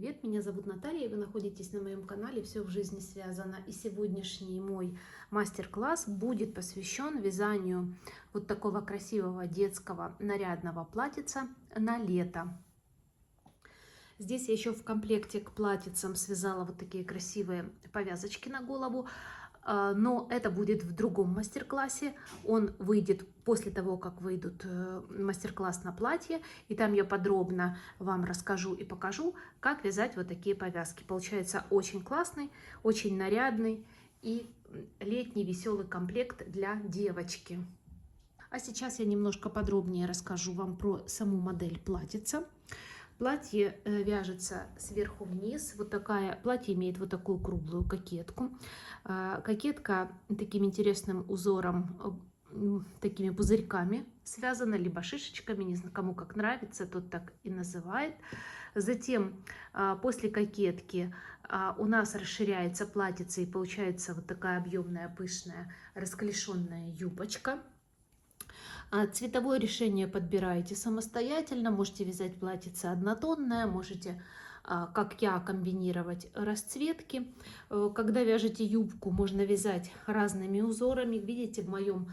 привет! Меня зовут Наталья, и вы находитесь на моем канале «Все в жизни связано». И сегодняшний мой мастер-класс будет посвящен вязанию вот такого красивого детского нарядного платьица на лето. Здесь я еще в комплекте к платьицам связала вот такие красивые повязочки на голову. Но это будет в другом мастер-классе. Он выйдет после того, как выйдут мастер-класс на платье. И там я подробно вам расскажу и покажу, как вязать вот такие повязки. Получается очень классный, очень нарядный и летний веселый комплект для девочки. А сейчас я немножко подробнее расскажу вам про саму модель платьица. Платье вяжется сверху вниз. Вот такая, платье имеет вот такую круглую кокетку. Кокетка таким интересным узором, такими пузырьками связана, либо шишечками, не знаю, кому как нравится, тот так и называет. Затем после кокетки у нас расширяется платьице и получается вот такая объемная, пышная, расклешенная юбочка. Цветовое решение подбираете самостоятельно, можете вязать платьице однотонное, можете, как я, комбинировать расцветки. Когда вяжете юбку, можно вязать разными узорами. Видите, в моем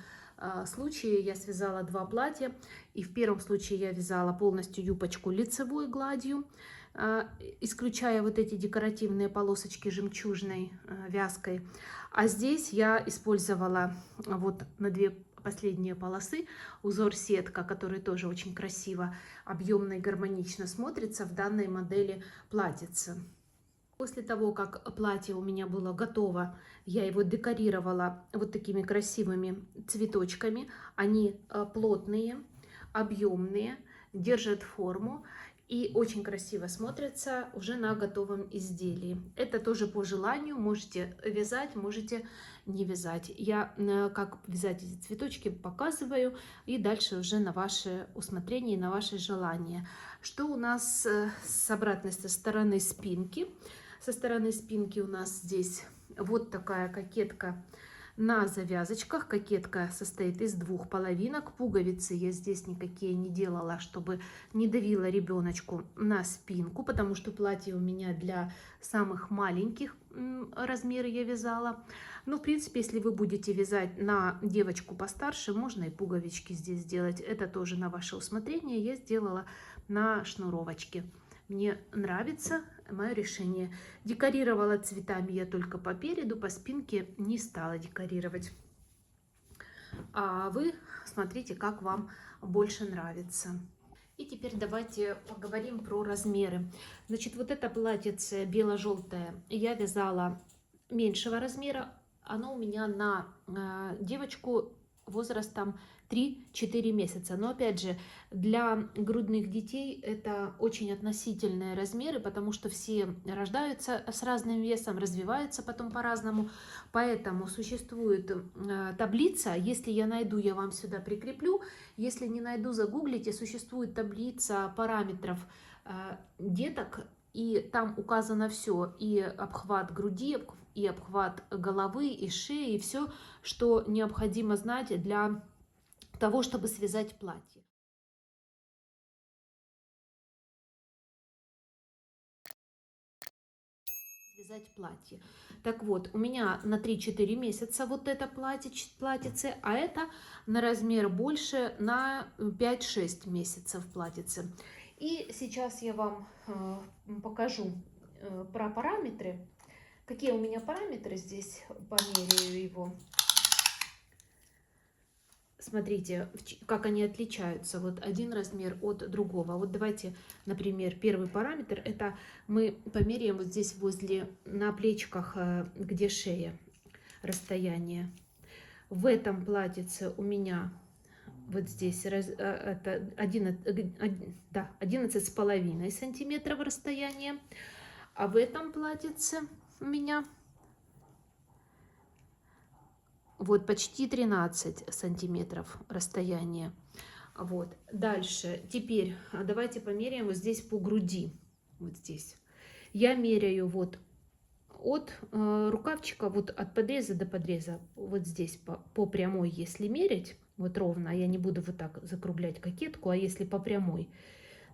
случае я связала два платья, и в первом случае я вязала полностью юбочку лицевой гладью, исключая вот эти декоративные полосочки жемчужной вязкой. А здесь я использовала вот на две последние полосы узор сетка, который тоже очень красиво, объемно и гармонично смотрится в данной модели платьица. После того, как платье у меня было готово, я его декорировала вот такими красивыми цветочками. Они плотные, объемные, держат форму и очень красиво смотрятся уже на готовом изделии. Это тоже по желанию, можете вязать, можете не вязать. Я как вязать эти цветочки показываю, и дальше уже на ваше усмотрение, на ваше желание. Что у нас с обратной стороны спинки? Со стороны спинки у нас здесь вот такая кокетка на завязочках. Кокетка состоит из двух половинок. Пуговицы я здесь никакие не делала, чтобы не давила ребеночку на спинку, потому что платье у меня для самых маленьких размеров я вязала. Но в принципе, если вы будете вязать на девочку постарше, можно и пуговички здесь сделать. Это тоже на ваше усмотрение. Я сделала на шнуровочке. Мне нравится мое решение. Декорировала цветами я только по переду, по спинке не стала декорировать. А вы смотрите, как вам больше нравится. И теперь давайте поговорим про размеры. Значит, вот это платьице бело-желтое я вязала меньшего размера. Оно у меня на девочку возрастом 3-4 месяца. Но опять же, для грудных детей это очень относительные размеры, потому что все рождаются с разным весом, развиваются потом по-разному. Поэтому существует таблица, если я найду, я вам сюда прикреплю. Если не найду, загуглите, существует таблица параметров деток, и там указано все, и обхват груди, и обхват головы, и шеи, и все, что необходимо знать для того, чтобы связать платье. Связать платье. Так вот, у меня на 3-4 месяца вот это платьице, а это на размер больше, на 5-6 месяцев платьице. И сейчас я вам покажу про параметры. Какие у меня параметры здесь, померяю его. Смотрите, как они отличаются. Вот один размер от другого. Вот давайте, например, первый параметр. Это мы померяем вот здесь возле, на плечиках, где шея, расстояние. В этом платьице у меня вот здесь это 11,5 сантиметров расстояние. А в этом платьице у меня вот почти 13 сантиметров расстояние. Вот. Дальше. Теперь давайте померяем вот здесь по груди. Вот здесь. Я меряю вот от рукавчика, вот от подреза до подреза. Вот здесь по прямой, если мерять, вот ровно, я не буду вот так закруглять кокетку, а если по прямой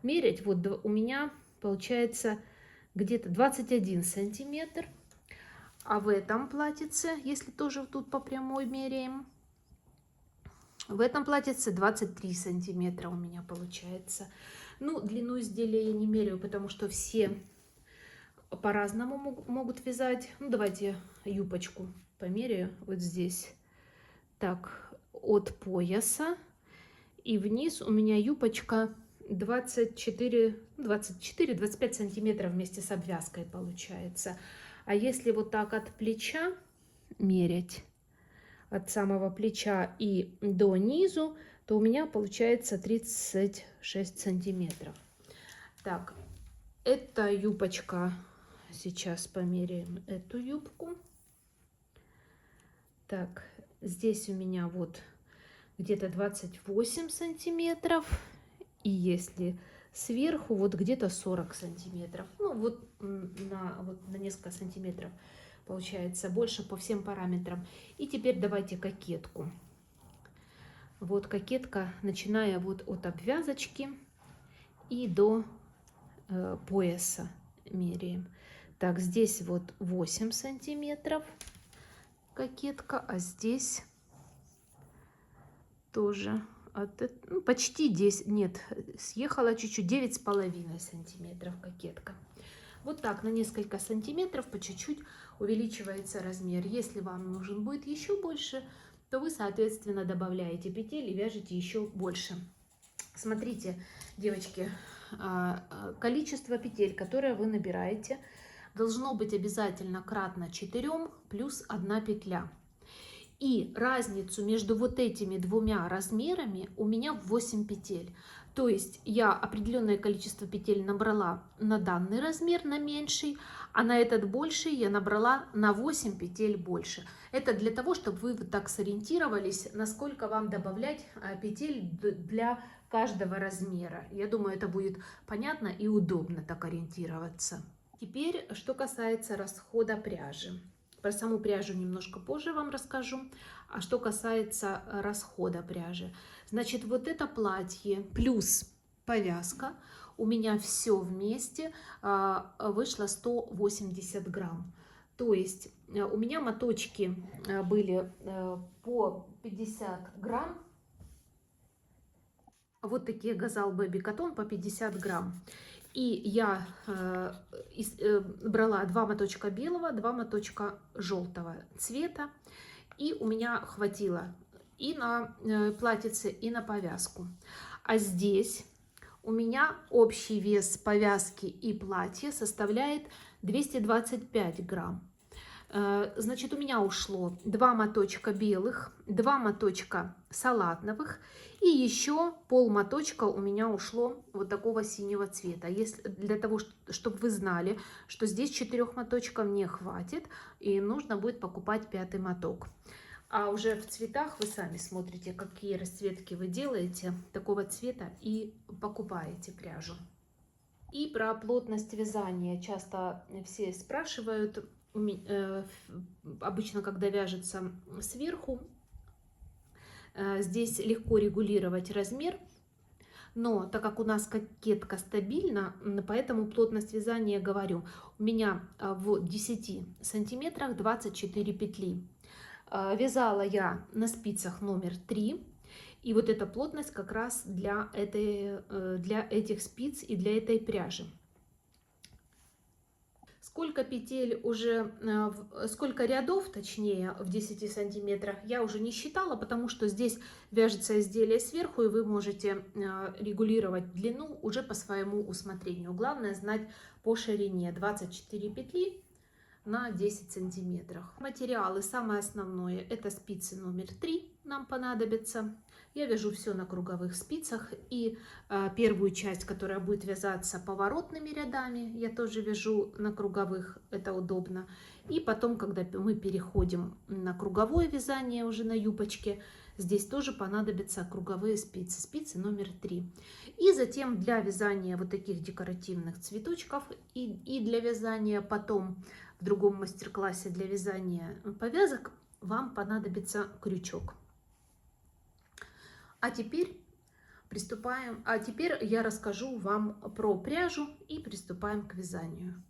мерять, вот у меня получается где-то 21 сантиметр. А в этом платьице, если тоже тут по прямой меряем, в этом платьице 23 сантиметра у меня получается. Ну, длину изделия я не меряю, потому что все по-разному могут вязать. Ну, давайте юбочку померяю вот здесь. Так, от пояса и вниз у меня юбочка 24-25 сантиметров вместе с обвязкой получается. А если вот так от плеча мерять, от самого плеча и до низу, то у меня получается 36 сантиметров. Так, эта юбочка, сейчас померяем эту юбку. Так, здесь у меня вот где-то 28 сантиметров. И если сверху, вот где-то 40 сантиметров. Ну, вот на несколько сантиметров получается больше по всем параметрам. И теперь давайте кокетку. Вот кокетка, начиная вот от обвязочки и до пояса меряем. Так, здесь вот 8 сантиметров кокетка, а здесь тоже ну, почти 10, нет, съехала чуть-чуть, 9,5 сантиметров кокетка. Вот так на несколько сантиметров по чуть-чуть увеличивается размер. Если вам нужен будет еще больше, то вы, соответственно, добавляете петель и вяжете еще больше. Смотрите, девочки, количество петель, которое вы набираете, должно быть обязательно кратно 4 плюс 1 петля. И разницу между вот этими двумя размерами у меня 8 петель. То есть я определенное количество петель набрала на данный размер, на меньший, а на этот больший я набрала на 8 петель больше. Это для того, чтобы вы вот так сориентировались, насколько вам добавлять петель для каждого размера. Я думаю, это будет понятно и удобно так ориентироваться. Теперь, что касается расхода пряжи. Про саму пряжу немножко позже вам расскажу. А что касается расхода пряжи. Значит, вот это платье плюс повязка у меня все вместе вышло 180 грамм. То есть у меня моточки были по 50 грамм. Вот такие Газал Бэби Котон по 50 грамм. И я брала 2 моточка белого, 2 моточка желтого цвета. И у меня хватило и на платьице, и на повязку. А здесь у меня общий вес повязки и платья составляет 225 грамм. Значит, у меня ушло 2 моточка белых, 2 моточка салатновых и еще пол моточка у меня ушло вот такого синего цвета. Если, для того, чтобы вы знали, что здесь 4 моточков не хватит и нужно будет покупать 5-й моток. А уже в цветах вы сами смотрите, какие расцветки вы делаете такого цвета и покупаете пряжу. И про плотность вязания часто все спрашивают. Обычно, когда вяжется сверху, здесь легко регулировать размер, но так как у нас кокетка стабильна, поэтому плотность вязания, говорю, у меня в 10 сантиметрах 24 петли. Вязала я на спицах номер 3, и вот эта плотность как раз для этих спиц и для этой пряжи. Сколько петель уже, сколько рядов, точнее, в 10 сантиметрах, я уже не считала, потому что здесь вяжется изделие сверху, и вы можете регулировать длину уже по своему усмотрению. Главное знать по ширине 24 петли на 10 сантиметров. Материалы, самое основное, это спицы номер 3 нам понадобится. Я вяжу все на круговых спицах, и первую часть, которая будет вязаться поворотными рядами, я тоже вяжу на круговых, это удобно. И потом, когда мы переходим на круговое вязание уже на юбочке, здесь тоже понадобятся круговые спицы, спицы номер 3. И затем для вязания вот таких декоративных цветочков и для вязания потом в другом мастер-классе для вязания повязок вам понадобится крючок. А теперь приступаем. А теперь я расскажу вам про пряжу и приступаем к вязанию.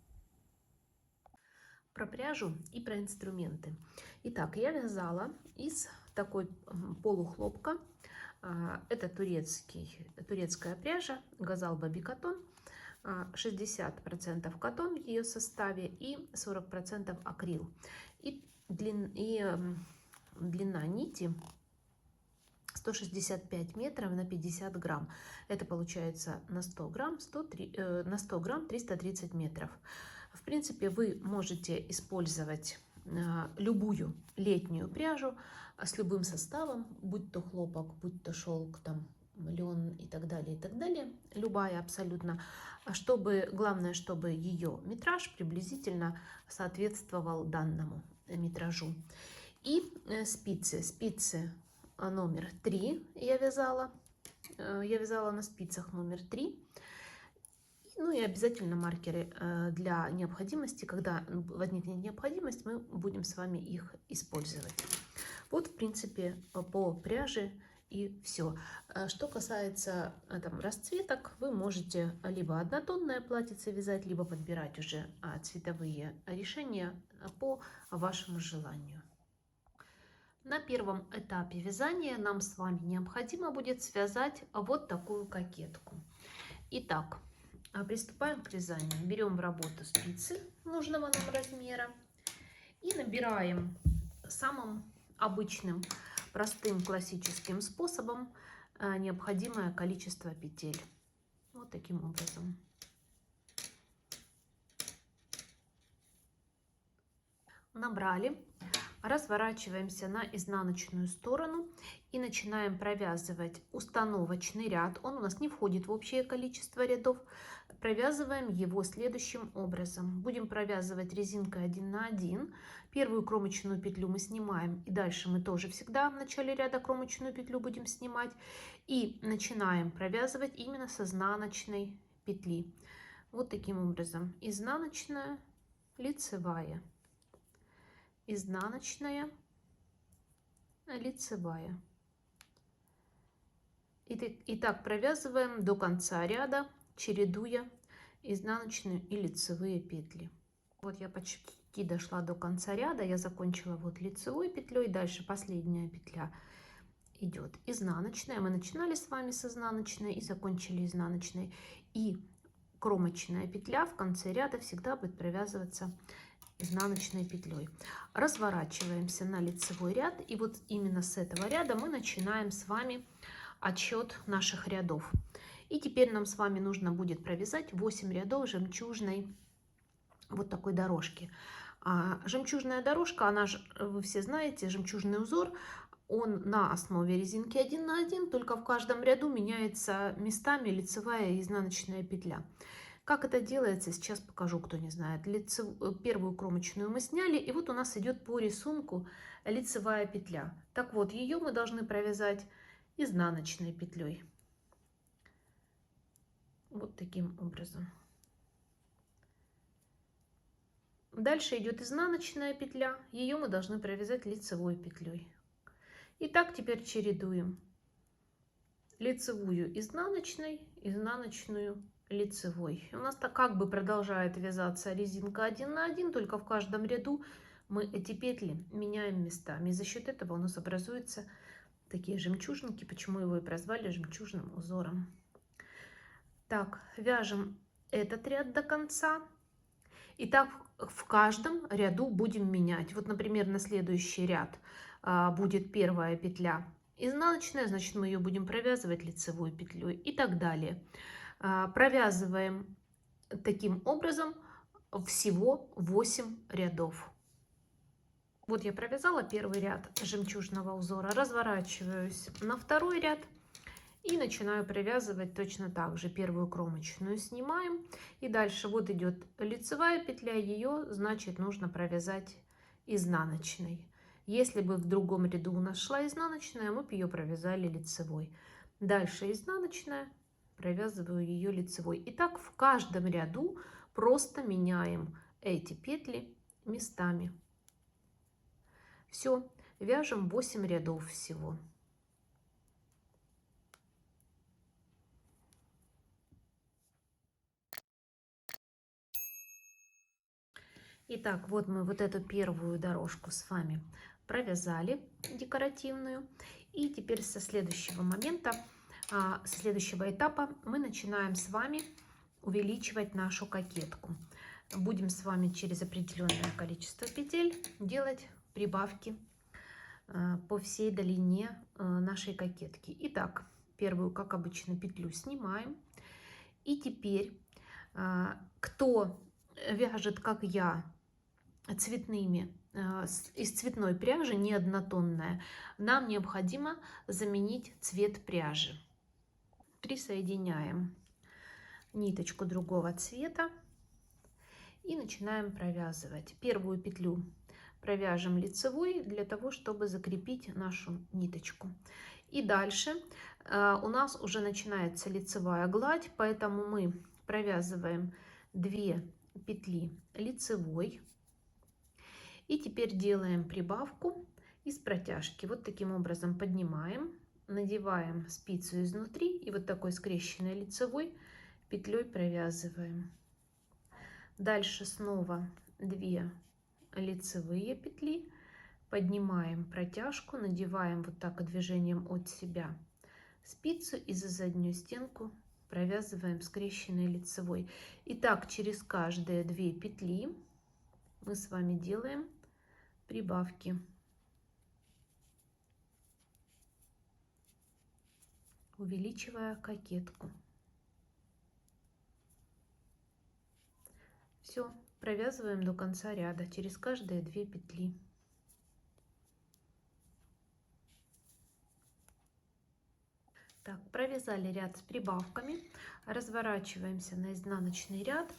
Про пряжу и про инструменты. Итак, я вязала из такой полухлопка. Это турецкая пряжа Газал Бобикатон. 60% катон в ее составе и 40% акрил. И длина нити 165 метров на 50 грамм. Это получается на 100 грамм, 330 метров. В принципе, вы можете использовать любую летнюю пряжу с любым составом, будь то хлопок, будь то шелк, там, лен и так далее, любая абсолютно, главное, чтобы ее метраж приблизительно соответствовал данному метражу. И спицы номер 3 я вязала на спицах номер 3. Ну и обязательно маркеры для необходимости, когда возникнет необходимость, мы будем с вами их использовать. Вот, в принципе, по пряже и все. Что касается там расцветок, вы можете либо однотонное платьице вязать, либо подбирать уже цветовые решения по вашему желанию. На первом этапе вязания нам с вами необходимо будет связать вот такую кокетку. Итак, приступаем к вязанию. Берем в работу спицы нужного нам размера и набираем самым обычным, простым, классическим способом необходимое количество петель. Вот таким образом. Набрали. Разворачиваемся на изнаночную сторону и начинаем провязывать установочный ряд. Он у нас не входит в общее количество рядов. Провязываем его следующим образом. Будем провязывать резинкой 1 на 1. Первую кромочную петлю мы снимаем. И дальше мы тоже всегда в начале ряда кромочную петлю будем снимать. И начинаем провязывать именно с изнаночной петли. Вот таким образом. Изнаночная, лицевая. Изнаночная, лицевая. И так провязываем до конца ряда, чередуя изнаночные и лицевые петли. Вот я почти дошла до конца ряда, я закончила вот лицевой петлей, дальше последняя петля идет изнаночная. Мы начинали с вами с изнаночной и закончили изнаночной. И кромочная петля в конце ряда всегда будет провязываться изнаночной петлей. Разворачиваемся на лицевой ряд, и вот именно с этого ряда мы начинаем с вами отсчет наших рядов. И теперь нам с вами нужно будет провязать 8 рядов жемчужной вот такой дорожки. Жемчужная дорожка, она же, вы все знаете, жемчужный узор, он на основе резинки 1 на 1, только в каждом ряду меняется местами лицевая и изнаночная петля. Как это делается, сейчас покажу, кто не знает. Первую кромочную мы сняли, и вот у нас идет по рисунку лицевая петля. Так вот, ее мы должны провязать изнаночной петлей. Вот таким образом. Дальше идет изнаночная петля, ее мы должны провязать лицевой петлей. И так теперь чередуем лицевую изнаночной, изнаночную лицевой. У нас так как бы продолжает вязаться резинка 1 на 1, только в каждом ряду мы эти петли меняем местами. И за счет этого у нас образуются такие жемчужинки, почему его и прозвали жемчужным узором. Так, вяжем этот ряд до конца. И так в каждом ряду будем менять. Вот, например, на следующий ряд будет первая петля изнаночная, значит, мы ее будем провязывать лицевой петлей и так далее. Провязываем таким образом всего 8 рядов. Вот я провязала первый ряд жемчужного узора, разворачиваюсь на второй ряд и начинаю провязывать точно так же. Первую кромочную снимаем, и дальше вот идет лицевая петля, ее, значит, нужно провязать изнаночной. Если бы в другом ряду у нас шла изнаночная, мы бы ее провязали лицевой. Дальше изнаночная, провязываю ее лицевой. И так в каждом ряду просто меняем эти петли местами. Все, вяжем 8 рядов всего. Итак, вот мы вот эту первую дорожку с вами провязали декоративную. И теперь со следующего момента, со следующего этапа мы начинаем с вами увеличивать нашу кокетку. Будем с вами через определенное количество петель делать прибавки по всей длине нашей кокетки. Итак, первую, как обычно, петлю снимаем. И теперь, кто вяжет, как я, цветными, из цветной пряжи, не однотонная, нам необходимо заменить цвет пряжи. Присоединяем ниточку другого цвета и начинаем провязывать. Первую петлю провяжем лицевой для того, чтобы закрепить нашу ниточку. И дальше у нас уже начинается лицевая гладь, поэтому мы провязываем 2 петли лицевой. И теперь делаем прибавку из протяжки. Вот таким образом поднимаем, надеваем спицу изнутри и вот такой скрещенной лицевой петлей провязываем. Дальше снова 2 лицевые петли, поднимаем протяжку, надеваем вот так движением от себя спицу и за заднюю стенку провязываем скрещенной лицевой. И так через каждые 2 петли мы с вами делаем прибавки, увеличивая кокетку. Все, провязываем до конца ряда через каждые 2 петли. Так, провязали ряд с прибавками, разворачиваемся на изнаночный ряд,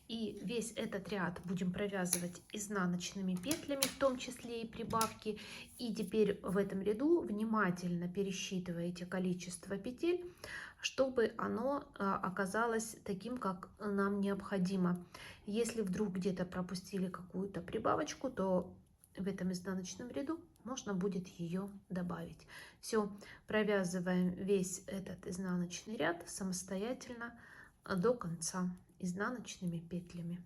и весь этот ряд будем провязывать изнаночными петлями, в том числе и прибавки. И теперь в этом ряду внимательно пересчитываете количество петель, чтобы оно оказалось таким, как нам необходимо. Если вдруг где-то пропустили какую-то прибавочку, то в этом изнаночном ряду можно будет ее добавить. Все, провязываем весь этот изнаночный ряд самостоятельно до конца изнаночными петлями.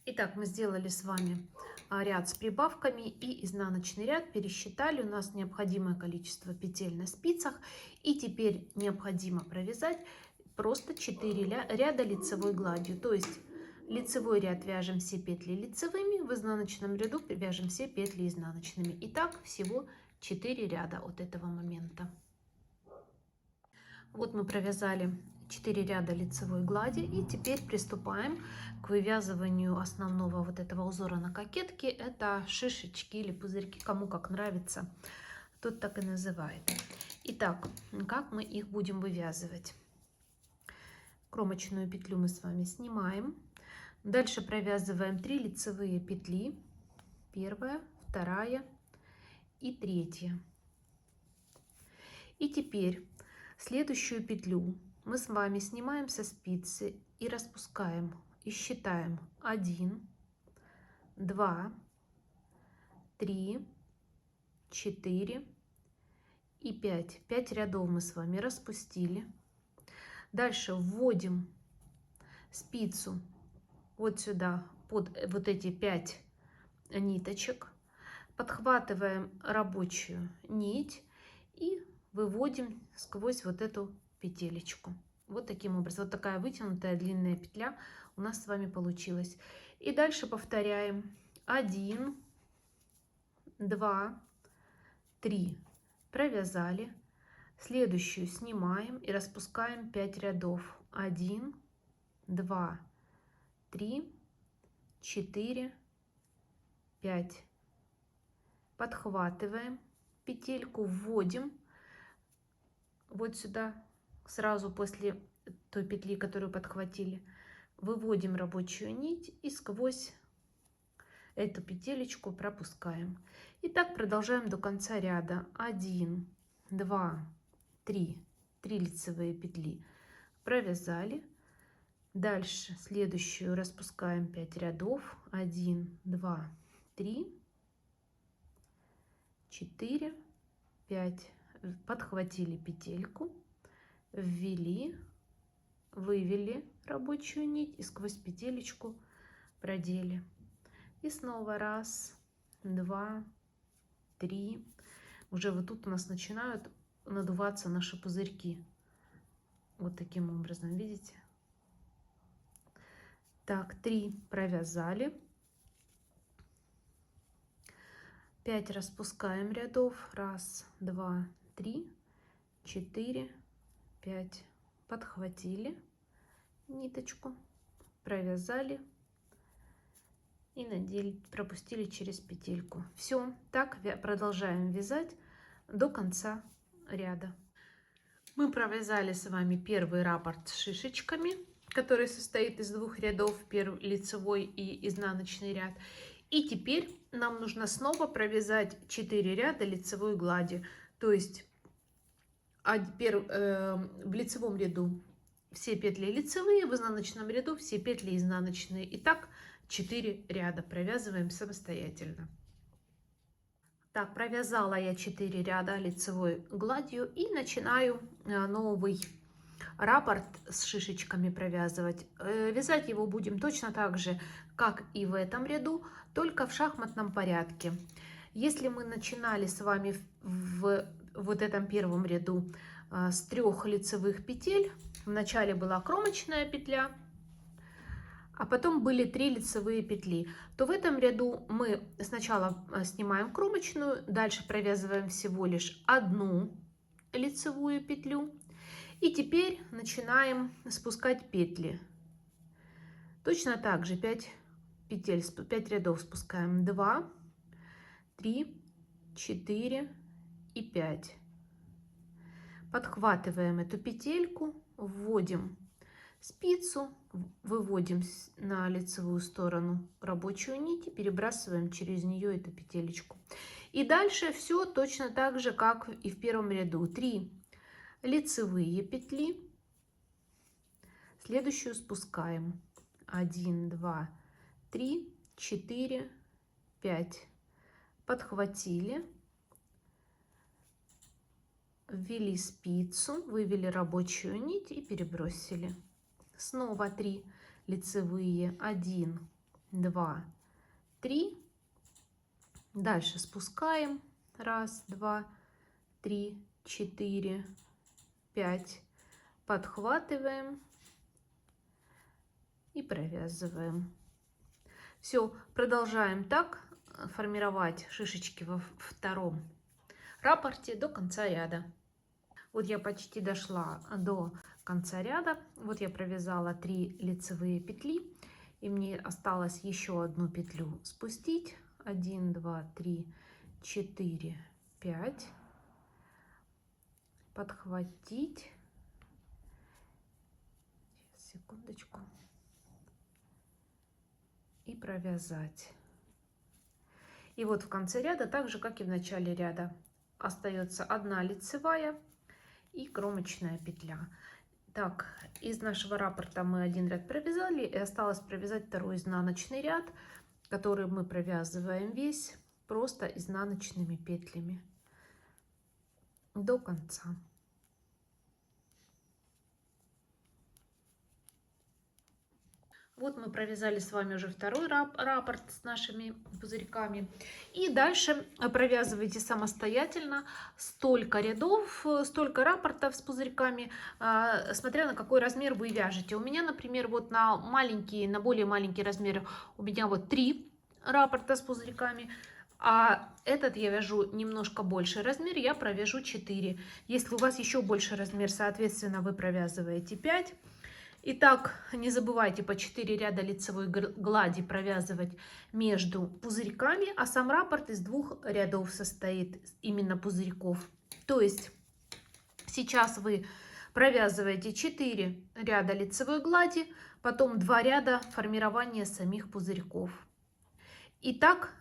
Итак, мы сделали с вами ряд с прибавками и изнаночный ряд, пересчитали, у нас необходимое количество петель на спицах, и теперь необходимо провязать просто 4 ряда лицевой гладью, то есть лицевой ряд вяжем все петли лицевыми, в изнаночном ряду вяжем все петли изнаночными. Итак, всего 4 ряда от этого момента. Вот мы провязали 4 ряда лицевой глади, и теперь приступаем к вывязыванию основного вот этого узора на кокетке. Это шишечки или пузырьки, кому как нравится, тот так и называет. Итак, как мы их будем вывязывать? Кромочную петлю мы с вами снимаем. Дальше провязываем 3 лицевые петли. Первая, вторая и третья. И теперь следующую петлю мы с вами снимаем со спицы и распускаем. И считаем 1, 2, 3, 4 и 5. 5 рядов мы с вами распустили. Дальше вводим спицу вот сюда, под вот эти 5 ниточек, подхватываем рабочую нить и выводим сквозь вот эту петелечку. Вот таким образом. Вот такая вытянутая длинная петля у нас с вами получилась. И дальше повторяем. 1, 2, 3. Провязали. Следующую снимаем и распускаем 5 рядов. 1, 2, 3, 4, 5. Подхватываем петельку, вводим вот сюда, сразу после той петли, которую подхватили, выводим рабочую нить и сквозь эту петелечку пропускаем. И так продолжаем до конца ряда. 1, 2, 3. 3 лицевые петли провязали. Дальше следующую распускаем 5 рядов. 1, 2, 3, 4, 5. Подхватили петельку, ввели, вывели рабочую нить и сквозь петелечку продели. И снова 1, 2, 3. Уже вот тут у нас начинают надуваться наши пузырьки. Вот таким образом, видите? Так, 3 провязали. 5 распускаем рядов. 1, 2, 3, 4, 5. Подхватили ниточку, провязали и надели, пропустили через петельку. Все, так продолжаем вязать до конца ряда. Мы провязали с вами первый раппорт с шишечками, который состоит из 2 рядов, первый лицевой и изнаночный ряд. И теперь нам нужно снова провязать 4 ряда лицевой глади. То есть в лицевом ряду все петли лицевые, в изнаночном ряду все петли изнаночные. Итак, 4 ряда провязываем самостоятельно. Так, провязала я 4 ряда лицевой гладью и начинаю новый раппорт с шишечками провязывать. Вязать его будем точно так же, как и в этом ряду, только в шахматном порядке. Если мы начинали с вами в вот этом первом ряду с 3 лицевых петель, в начале была кромочная петля, а потом были 3 лицевые петли, то в этом ряду мы сначала снимаем кромочную, дальше провязываем всего лишь 1 лицевую петлю. И теперь начинаем спускать петли. Точно так же 5 петель, 5 рядов спускаем. 2, 3, 4 и 5. Подхватываем эту петельку, вводим спицу, выводим на лицевую сторону рабочую нить и перебрасываем через нее эту петелечку. И дальше все точно так же, как и в первом ряду. 3 лицевые петли, следующую спускаем. 1, 2, 3, 4, 5. Подхватили, ввели спицу, вывели рабочую нить и перебросили. Снова 3 лицевые. 1, 2, 3. Дальше спускаем. 1, 2, 3, 4, 5. Подхватываем и провязываем. Все, продолжаем так формировать шишечки во втором раппорте до конца ряда. Вот я почти дошла до конца ряда. Вот я провязала 3 лицевые петли, и мне осталось еще одну петлю спустить. 1, 2, 3, 4, 5. Подхватить. Сейчас, секундочку. И провязать. И вот в конце ряда, так же как и в начале ряда, остается 1 лицевая и кромочная петля. Так, из нашего раппорта мы 1 ряд провязали, и осталось провязать 2 изнаночный ряд, который мы провязываем весь просто изнаночными петлями до конца. Вот мы провязали с вами уже второй раппорт с нашими пузырьками. И дальше провязывайте самостоятельно столько рядов, столько раппортов с пузырьками, смотря на какой размер вы вяжете. У меня, например, вот на более маленький размер у меня вот 3 раппорта с пузырьками. А этот я вяжу немножко больше размер, я провяжу 4. Если у вас еще больше размер, соответственно, вы провязываете 5. Итак, не забывайте по 4 ряда лицевой глади провязывать между пузырьками, а сам раппорт из 2 рядов состоит именно пузырьков. То есть сейчас вы провязываете 4 ряда лицевой глади, потом 2 ряда формирования самих пузырьков. И так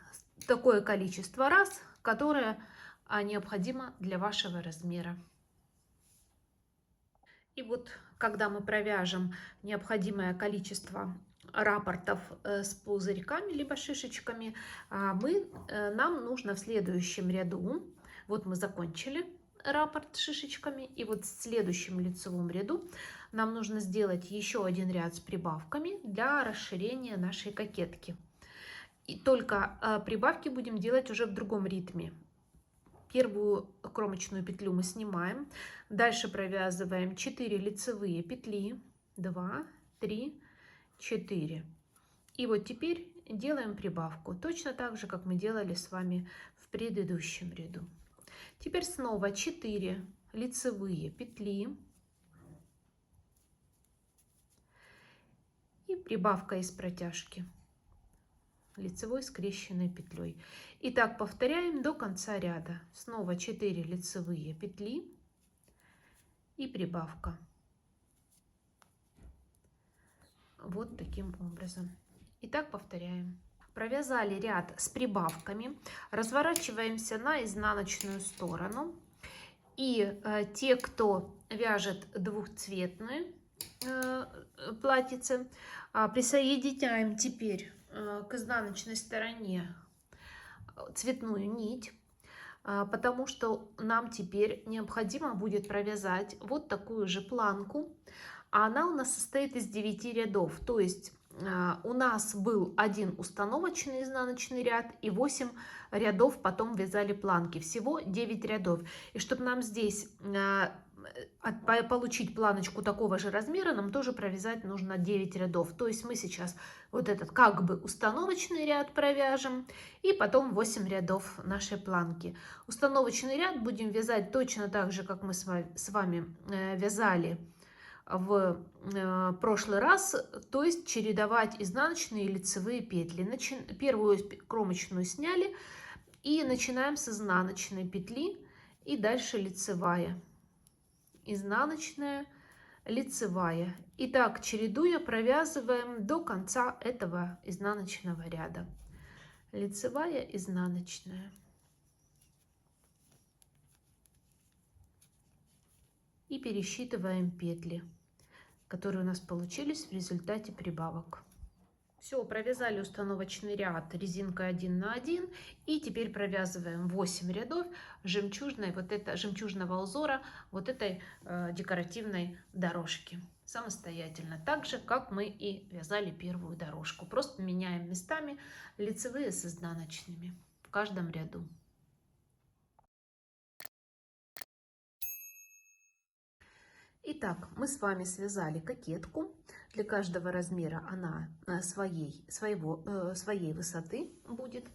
такое количество раз, которое необходимо для вашего размера. И вот, когда мы провяжем необходимое количество раппортов с пузырьками, либо шишечками, нам нужно в следующем ряду, вот мы закончили раппорт шишечками. И вот в следующем лицевом ряду нам нужно сделать еще один ряд с прибавками для расширения нашей кокетки. И только прибавки будем делать уже в другом ритме. Первую кромочную петлю мы снимаем, дальше провязываем 4 лицевые петли, 2, 3, 4. И вот теперь делаем прибавку, точно так же, как мы делали с вами в предыдущем ряду. Теперь снова 4 лицевые петли и прибавка из протяжки лицевой скрещенной петлей. И так повторяем до конца ряда. Снова 4 лицевые петли и прибавка. Вот таким образом. И так повторяем. Провязали ряд с прибавками. Разворачиваемся на изнаночную сторону. И те, кто вяжет двухцветные платьице, присоединяем теперь к изнаночной стороне цветную нить, потому что нам теперь необходимо будет провязать вот такую же планку. А она у нас состоит из 9 рядов, то есть у нас был один установочный изнаночный ряд и 8 рядов потом вязали планки, всего 9 рядов. И чтобы нам здесь получить планочку такого же размера, нам тоже провязать нужно 9 рядов. То есть мы сейчас вот этот как бы установочный ряд провяжем и потом 8 рядов нашей планки. Установочный ряд будем вязать точно так же, как мы с вами вязали в прошлый раз, то есть чередовать изнаночные и лицевые петли. Первую кромочную сняли и начинаем с изнаночной петли и дальше лицевая. Изнаночная, лицевая. И так, чередуя, провязываем до конца этого изнаночного ряда. Лицевая, изнаночная. И пересчитываем петли, которые у нас получились в результате прибавок. Все, провязали установочный ряд резинкой 1 на 1. И теперь провязываем 8 рядов жемчужного узора вот этой декоративной дорожки самостоятельно. Так же, как мы и вязали первую дорожку. Просто меняем местами лицевые с изнаночными в каждом ряду. Итак, мы с вами связали кокетку. Для каждого размера она своей высоты будет.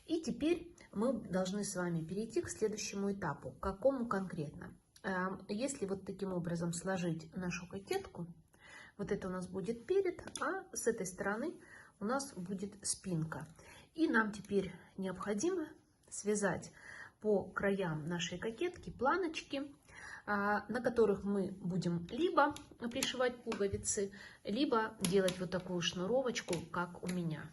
И теперь мы должны с вами перейти к следующему этапу. К какому конкретно? Если вот таким образом сложить нашу кокетку, вот это у нас будет перед, а с этой стороны у нас будет спинка. И нам теперь необходимо связать по краям нашей кокетки планочки, на которых мы будем либо пришивать пуговицы, либо делать вот такую шнуровочку, как у меня.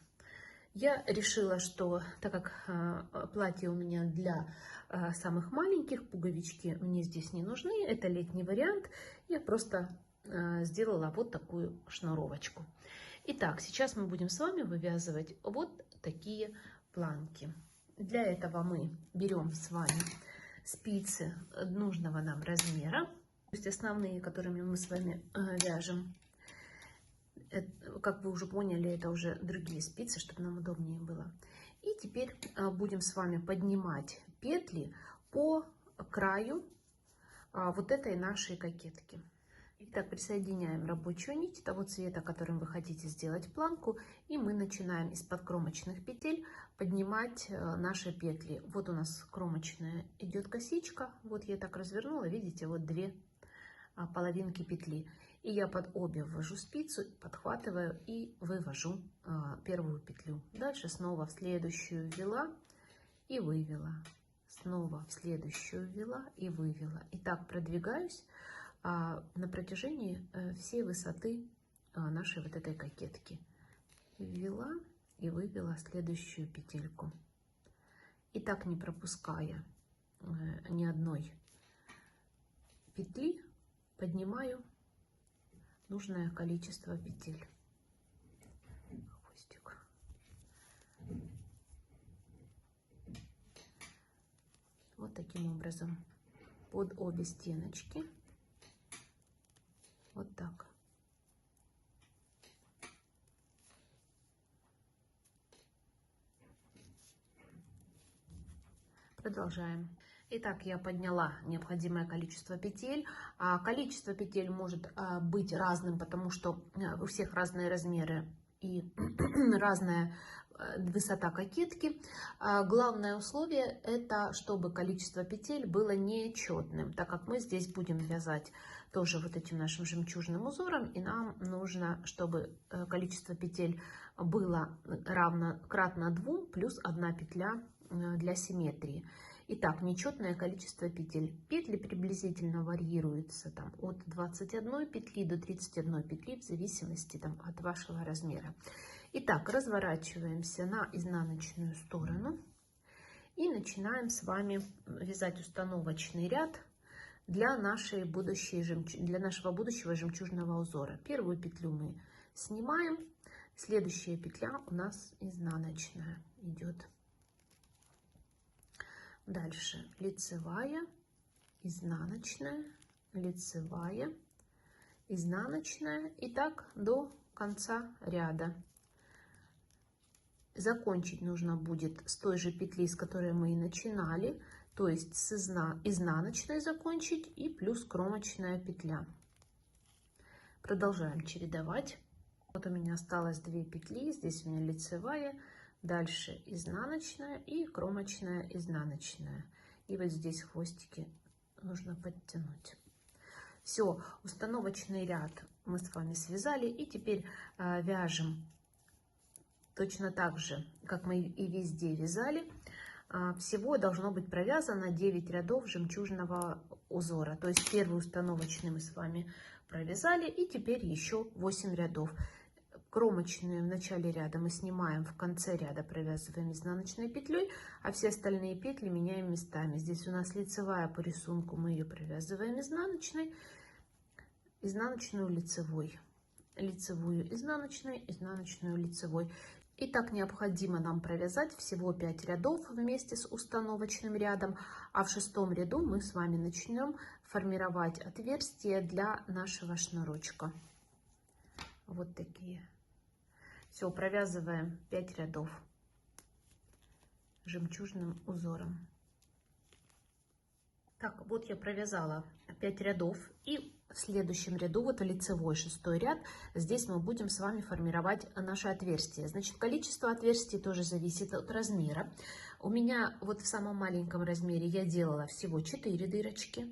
Я решила, что так как платье у меня для самых маленьких, пуговички мне здесь не нужны, это летний вариант, я просто сделала вот такую шнуровочку. Итак, сейчас мы будем с вами вывязывать вот такие планки. Для этого мы берем с вами спицы нужного нам размера, то есть основные, которыми мы с вами вяжем. Как вы уже поняли, это уже другие спицы, чтобы нам удобнее было. И теперь будем с вами поднимать петли по краю вот этой нашей кокетки. Итак, присоединяем рабочую нить того цвета, которым вы хотите сделать планку, и мы начинаем из-под кромочных петель поднимать наши петли. Вот у нас кромочная идет косичка, вот я так развернула, видите, вот две половинки петли. И я под обе ввожу спицу, подхватываю и вывожу первую петлю. Дальше снова в следующую ввела и вывела. Снова в следующую ввела и вывела. И так продвигаюсь на протяжении всей высоты нашей вот этой кокетки. Ввела и вывела следующую петельку. И так, не пропуская ни одной петли, поднимаю нужное количество петель. Хвостик. Вот таким образом. под обе стеночки. Вот так. Продолжаем. Итак, я подняла необходимое количество петель. Количество петель может быть разным, потому что у всех разные размеры и разная высота кокетки. Главное условие — это чтобы количество петель было нечетным, так как мы здесь будем вязать тоже вот этим нашим жемчужным узором, и нам нужно, чтобы количество петель было равнократно 2 плюс 1 петля для симметрии. Итак, нечетное количество петель. Петли приблизительно варьируются там, от 21 петли до 31 петли в зависимости там, от вашего размера. Итак, разворачиваемся на изнаночную сторону и начинаем с вами вязать установочный ряд для нашего будущего жемчужного узора. Первую петлю мы снимаем, следующая петля у нас изнаночная идет. Дальше лицевая, изнаночная, лицевая, изнаночная, и так до конца ряда. Закончить нужно будет с той же петли, с которой мы и начинали, то есть с изнаночной закончить и плюс кромочная петля. Продолжаем чередовать. Вот у меня осталось 2 петли, здесь у меня лицевая, дальше изнаночная и кромочная изнаночная. И вот здесь хвостики нужно подтянуть. Все, установочный ряд мы с вами связали, и теперь вяжем точно так же, как мы и везде вязали. Всего должно быть провязано 9 рядов жемчужного узора. То есть первый установочный мы с вами провязали, и теперь еще 8 рядов. Кромочные в начале ряда мы снимаем, в конце ряда провязываем изнаночной петлей, а все остальные петли меняем местами. Здесь у нас лицевая по рисунку, мы ее провязываем изнаночной, изнаночную лицевой, лицевую изнаночной, изнаночную лицевой. И так необходимо нам провязать всего 5 рядов вместе с установочным рядом, а в 6-м ряду мы с вами начнем формировать отверстия для нашего шнурочка. Вот такие. Все, провязываем 5 рядов жемчужным узором. Так, вот я провязала 5 рядов, и в следующем ряду, вот лицевой 6-й ряд, здесь мы будем с вами формировать наше отверстие. Значит, количество отверстий тоже зависит от размера. У меня вот в самом маленьком размере я делала всего 4 дырочки,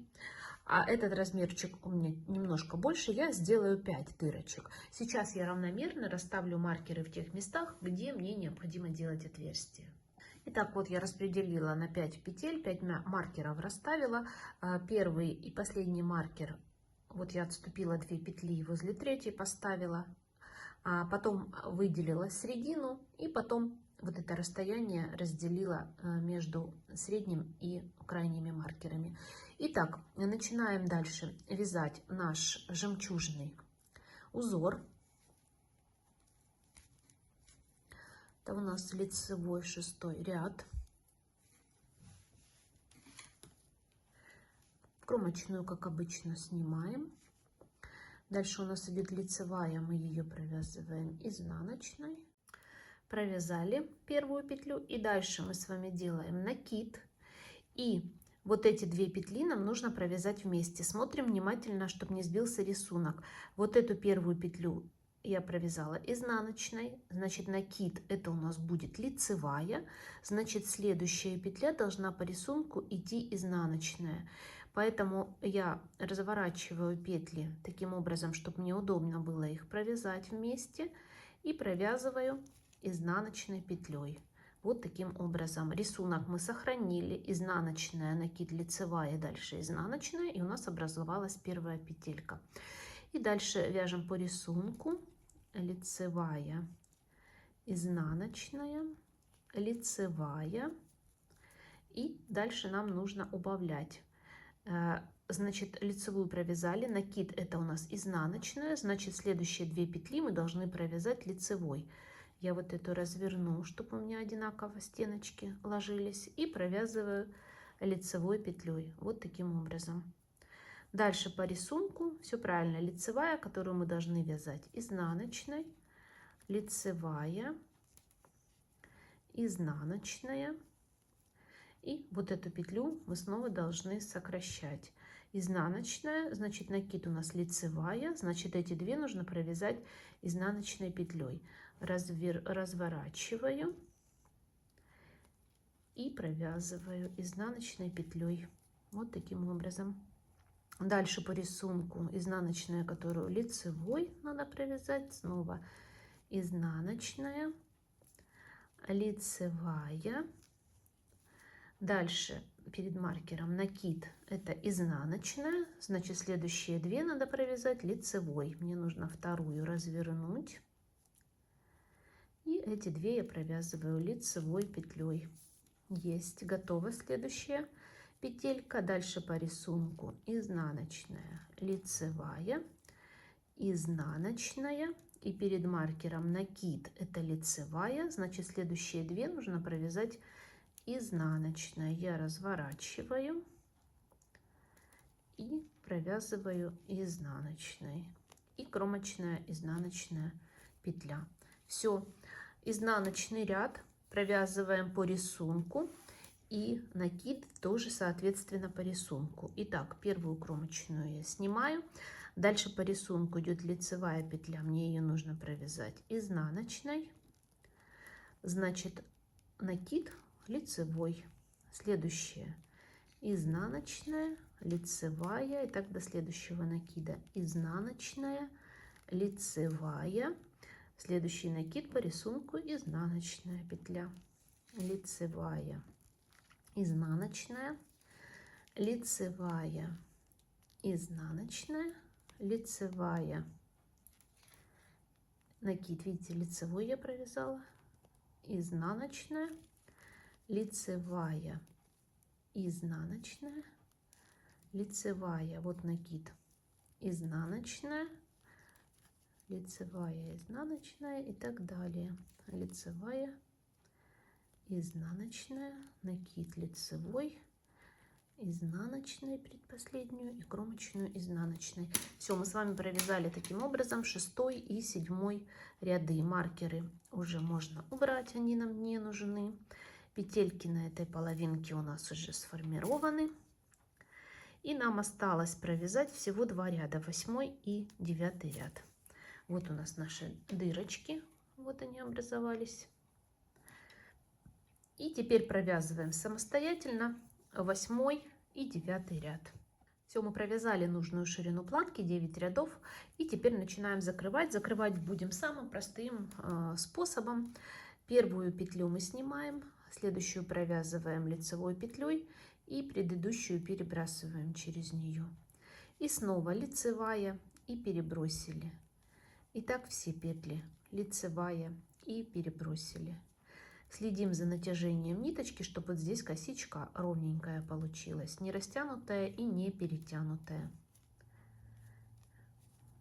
а этот размерчик у меня немножко больше, я сделаю 5 дырочек. Сейчас я равномерно расставлю маркеры в тех местах, где мне необходимо делать отверстие. Итак, вот я распределила на 5 петель, 5 маркеров расставила. Первый и последний маркер, вот я отступила 2 петли, возле 3-й поставила. Потом выделила середину, и потом вот это расстояние разделила между средним и крайними маркерами. Итак, начинаем дальше вязать наш жемчужный узор. Это у нас лицевой 6-й ряд. Кромочную, как обычно, снимаем. Дальше у нас идет лицевая, мы ее провязываем изнаночной. Провязали первую петлю, и дальше мы с вами делаем накид. И вот эти 2 петли нам нужно провязать вместе. Смотрим внимательно, чтобы не сбился рисунок. Вот эту первую петлю я провязала изнаночной, значит накид это у нас будет лицевая, значит следующая петля должна по рисунку идти изнаночная. Поэтому я разворачиваю петли таким образом, чтобы мне удобно было их провязать вместе, и провязываю изнаночной петлей. Вот таким образом. Рисунок мы сохранили, изнаночная, накид, лицевая, дальше изнаночная, и у нас образовалась первая петелька. И дальше вяжем по рисунку: лицевая, изнаночная, лицевая, и дальше нам нужно убавлять. Значит, лицевую провязали, накид это у нас изнаночная, значит следующие 2 петли мы должны провязать лицевой. Я вот эту разверну, чтобы у меня одинаково стеночки ложились, и провязываю лицевой петлей. Вот таким образом. Дальше по рисунку все правильно. Лицевая, которую мы должны вязать изнаночной, лицевая, изнаночная. И вот эту петлю мы снова должны сокращать. Изнаночная, значит накид у нас лицевая, значит эти две нужно провязать изнаночной петлей. Разворачиваю и провязываю изнаночной петлей. Вот таким образом. Дальше по рисунку изнаночная, которую лицевой надо провязать, снова изнаночная, лицевая. Дальше перед маркером накид, это изнаночная, значит следующие две надо провязать лицевой. Мне нужно вторую развернуть, и эти две я провязываю лицевой петлей. Есть, готова следующая петелька. Дальше по рисунку изнаночная, лицевая, изнаночная, и перед маркером накид, это лицевая, значит следующие две нужно провязать изнаночная. Я разворачиваю и провязываю изнаночной, и кромочная изнаночная петля. Все, изнаночный ряд провязываем по рисунку, и накид тоже соответственно по рисунку. Итак, первую кромочную я снимаю. Дальше по рисунку идет лицевая петля, мне ее нужно провязать изнаночной, значит накид лицевой. Следующая изнаночная, лицевая, и так до следующего накида. Изнаночная, лицевая, следующий накид по рисунку изнаночная петля, лицевая, изнаночная, лицевая, изнаночная, лицевая, накид, видите, лицевой я провязала, изнаночная, лицевая, изнаночная, лицевая, вот накид, изнаночная, лицевая, изнаночная и так далее. Лицевая, изнаночная, накид лицевой, изнаночной предпоследнюю и кромочную изнаночной. Все, мы с вами провязали таким образом 6 и 7 ряды. Маркеры уже можно убрать, они нам не нужны. Петельки на этой половинке у нас уже сформированы. И нам осталось провязать всего 2 ряда, 8 и 9 ряд. Вот у нас наши дырочки, вот они образовались. И теперь провязываем самостоятельно 8 и 9 ряд. Все, мы провязали нужную ширину планки, 9 рядов. И теперь начинаем закрывать. Закрывать будем самым простым способом. Первую петлю мы снимаем, следующую провязываем лицевой петлей и предыдущую перебрасываем через нее. И снова лицевая и перебросили. И так все петли, лицевая и перебросили. Следим за натяжением ниточки, чтобы вот здесь косичка ровненькая получилась, не растянутая и не перетянутая.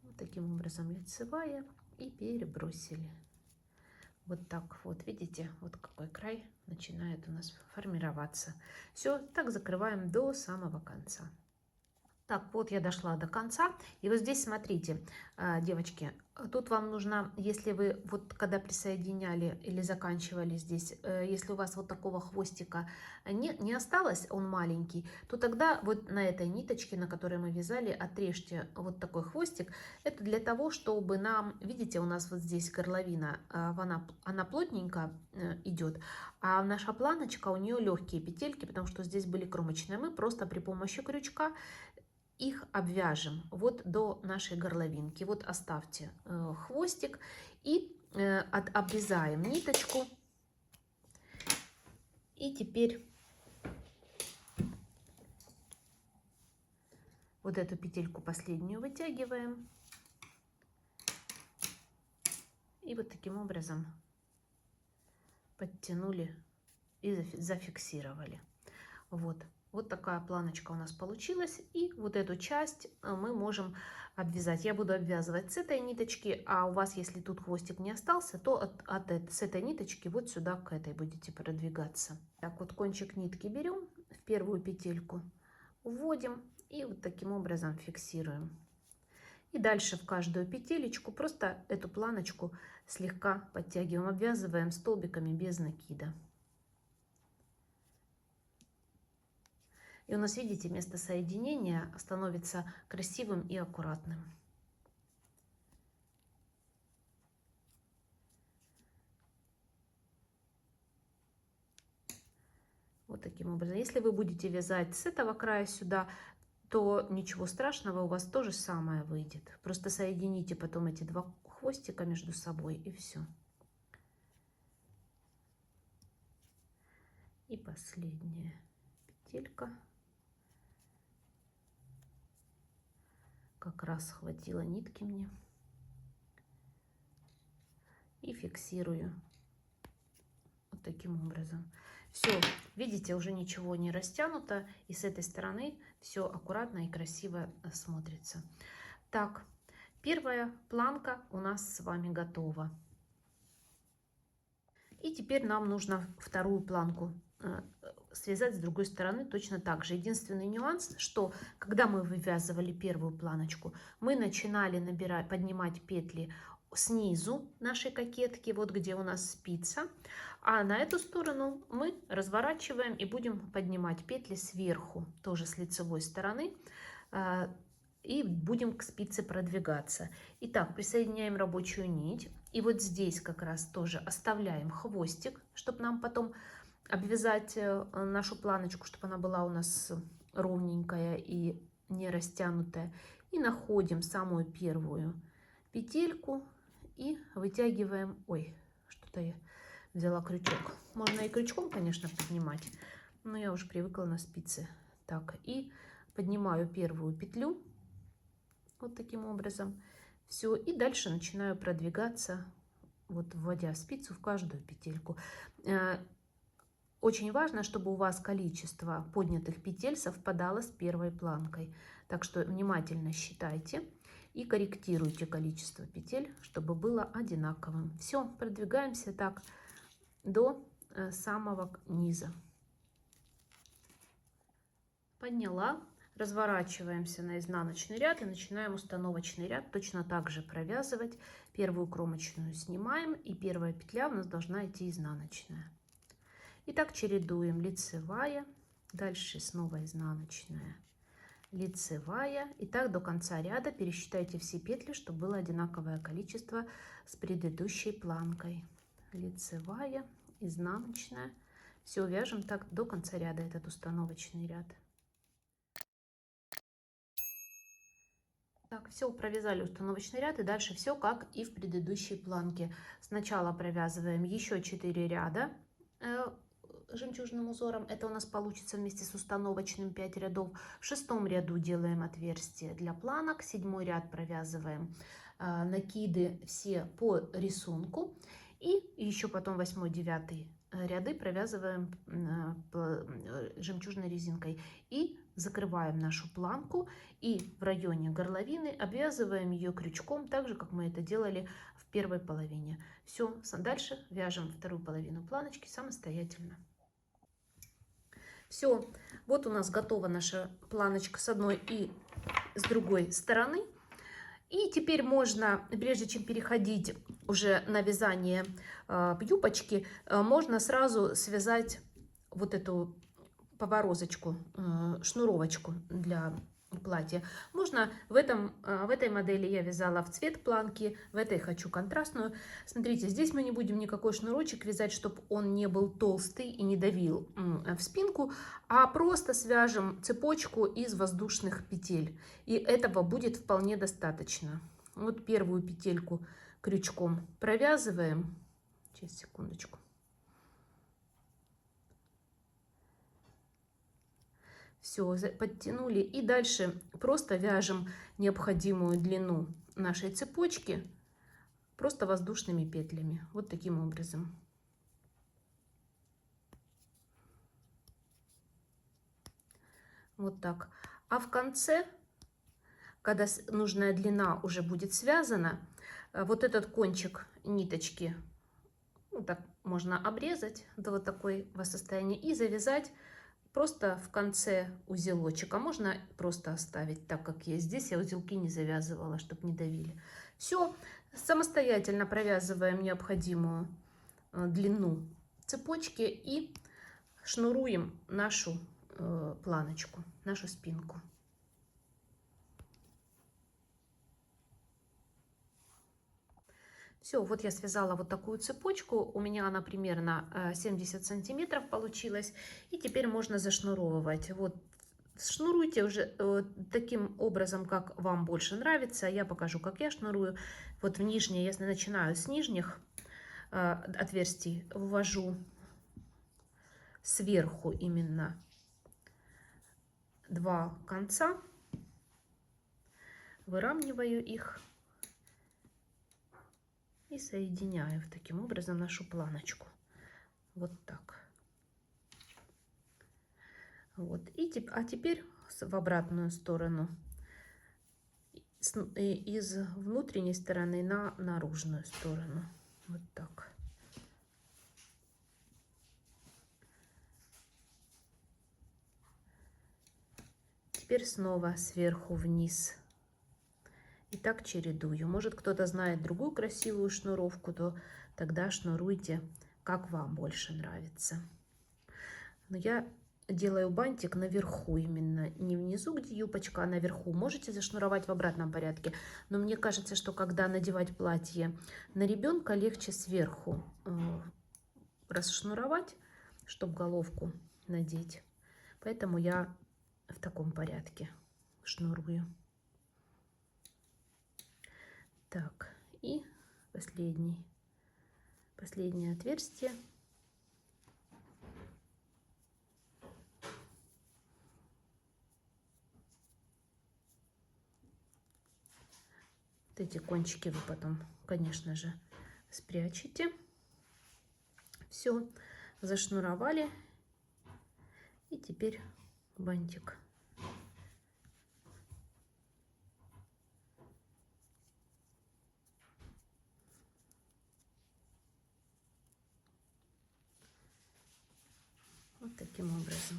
Вот таким образом лицевая и перебросили. Вот так вот, видите, вот какой край начинает у нас формироваться. Все, так закрываем до самого конца. Так, вот я дошла до конца. И вот здесь, смотрите, девочки, тут вам нужно, если вы вот когда присоединяли или заканчивали здесь, если у вас вот такого хвостика не осталось, он маленький, то тогда вот на этой ниточке, на которой мы вязали, отрежьте вот такой хвостик. Это для того, чтобы нам, видите, у нас вот здесь горловина, она плотненько идет, а наша планочка, у нее легкие петельки, потому что здесь были кромочные. Мы просто при помощи крючка их обвяжем вот до нашей горловинки. Вот оставьте хвостик и обрезаем ниточку. И теперь вот эту петельку последнюю вытягиваем. И вот таким образом подтянули и зафиксировали. Вот такая планочка у нас получилась. И вот эту часть мы можем обвязать. Я буду обвязывать с этой ниточки, а у вас, если тут хвостик не остался, то с этой ниточки вот сюда к этой будете продвигаться. Так вот кончик нитки берем, в первую петельку вводим и вот таким образом фиксируем. И дальше в каждую петелечку просто эту планочку слегка подтягиваем, обвязываем столбиками без накида. И у нас, видите, место соединения становится красивым и аккуратным. Вот таким образом. Если вы будете вязать с этого края сюда, то ничего страшного, у вас то же самое выйдет. Просто соедините потом эти два хвостика между собой и все. И последняя петелька. Как раз хватило нитки мне. И фиксирую вот таким образом. Все, видите, уже ничего не растянуто, и с этой стороны все аккуратно и красиво смотрится. Так, первая планка у нас с вами готова. И теперь нам нужно вторую планку связать с другой стороны точно так же. Единственный нюанс, что когда мы вывязывали первую планочку, мы начинали набирать, поднимать петли снизу нашей кокетки, вот где у нас спица, а на эту сторону мы разворачиваем и будем поднимать петли сверху, тоже с лицевой стороны, и будем к спице продвигаться. Итак, присоединяем рабочую нить, и вот здесь как раз тоже оставляем хвостик, чтобы нам потом обвязать нашу планочку, чтобы она была у нас ровненькая и не растянутая, и находим самую первую петельку и вытягиваем. Ой, что-то я взяла крючок. Можно и крючком, конечно, поднимать, но я уже привыкла на спице. Так, и поднимаю первую петлю вот таким образом. Все, и дальше начинаю продвигаться, вот вводя спицу в каждую петельку. Очень важно, чтобы у вас количество поднятых петель совпадало с первой планкой. Так что внимательно считайте и корректируйте количество петель, чтобы было одинаковым. Все, продвигаемся так до самого низа. Подняла, разворачиваемся на изнаночный ряд и начинаем установочный ряд точно так же провязывать. Первую кромочную снимаем, и первая петля у нас должна идти изнаночная. И так чередуем: лицевая, дальше снова изнаночная, лицевая. И так до конца ряда пересчитайте все петли, чтобы было одинаковое количество с предыдущей планкой. Лицевая, изнаночная. Все, вяжем так до конца ряда этот установочный ряд. Так, все, провязали установочный ряд, и дальше все как и в предыдущей планке. Сначала провязываем еще 4 ряда жемчужным узором. Это у нас получится вместе с установочным 5 рядов. В 6-м ряду делаем отверстие для планок. 7-й ряд провязываем накиды все по рисунку. И еще потом 8-й, 9-й ряды провязываем жемчужной резинкой. И закрываем нашу планку. И в районе горловины обвязываем ее крючком, так же, как мы это делали в первой половине. Все, дальше вяжем вторую половину планочки самостоятельно. Все, вот у нас готова наша планочка с одной и с другой стороны. И теперь можно, прежде чем переходить уже на вязание юбочки, можно сразу связать вот эту поворозочку, шнуровочку для платья. Можно в этой модели я вязала в цвет планки, в этой хочу контрастную. Смотрите, здесь мы не будем никакой шнурочек вязать, чтобы он не был толстый и не давил в спинку, а просто свяжем цепочку из воздушных петель. И этого будет вполне достаточно. Вот первую петельку крючком провязываем. Сейчас, секундочку. Все, подтянули, и дальше просто вяжем необходимую длину нашей цепочки просто воздушными петлями, вот таким образом. Вот так. А в конце, когда нужная длина уже будет связана, вот этот кончик ниточки, вот так можно обрезать до вот такого состояния и завязать просто в конце узелочек, а можно просто оставить так, как есть. Здесь я узелки не завязывала, чтобы не давили. Все, самостоятельно провязываем необходимую длину цепочки и шнуруем нашу планочку, нашу спинку. Все, вот я связала вот такую цепочку. У меня она примерно 70 сантиметров получилась. И теперь можно зашнуровывать. Вот шнуруйте уже таким образом, как вам больше нравится. Я покажу, как я шнурую. Вот в нижние, если начинаю с нижних отверстий, ввожу сверху именно 2 конца, выравниваю их и соединяю таким образом нашу планочку. Вот так. Вот. А теперь в обратную сторону. Из внутренней стороны на наружную сторону. Вот так. Теперь снова сверху вниз. И так чередую. Может, кто-то знает другую красивую шнуровку, то тогда шнуруйте, как вам больше нравится. Но я делаю бантик наверху именно, не внизу, где юбочка, а наверху. Можете зашнуровать в обратном порядке, но мне кажется, что когда надевать платье на ребенка, легче сверху расшнуровать, чтобы головку надеть. Поэтому я в таком порядке шнурую. Так, и последнее отверстие. Вот эти кончики вы потом, конечно же, спрячете. Все, зашнуровали. И теперь бантик. Вот таким образом.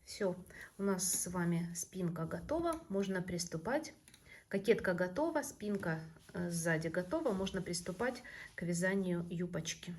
Все, у нас с вами спинка готова, можно приступать. Кокетка готова, спинка сзади готова, можно приступать к вязанию юбочки.